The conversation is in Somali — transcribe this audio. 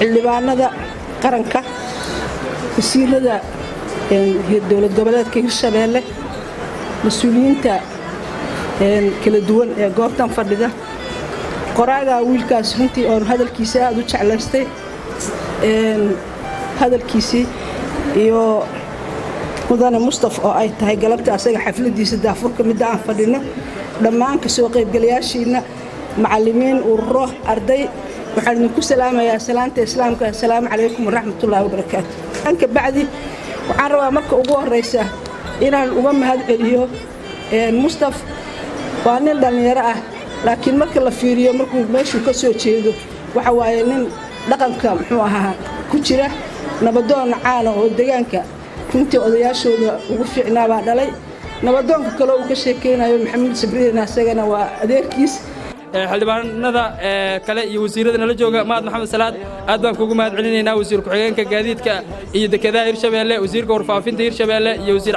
xildhibaanada qaranka wasiirada dowlad goboleedka Hirshabeelle mas'uuliyiinta kala duwan ee goobtan fadhida qoraaga wiilkaas runtii oo hadalkiisa aad u jeclaystay hadalkiisii iyo mudane Mustafa oo ay tahay galabta asaga xafladiisa daafurka mid aan fadhino dhammaan ka soo qaybgalayaashiina macallimiin ururo arday waxaan ku salaamayaa salaanta islaamka assalaamu calaykum waraxmatullaahi wabarakaatuh anka bacdi waxaan rabaa marka ugu horeysa inaan uga mahad celiyo Mustafa waa nin dhalinyaro ah laakiin marka la fiiriyo markuu meeshu ka soo jeedo waxa waaye nin dhaqanka muxuu ahaa ku jira nabadoon caan oo deegaanka runtii odayaashooda ugu fiicnaa baa dhalay nabadoonka kale uu ka sheekeynayo maxamed sabriina asagana waa adeerkiis xildhibaanada kale iyo wasiirada nala jooga maad maxamed salaad aad baan kugu mahad celinaynaa wasiir ku xigeenka gaadiidka iyo dekedaha Hirshabeelle wasiirka warfaafinta Hirshabeelle iyo wasiir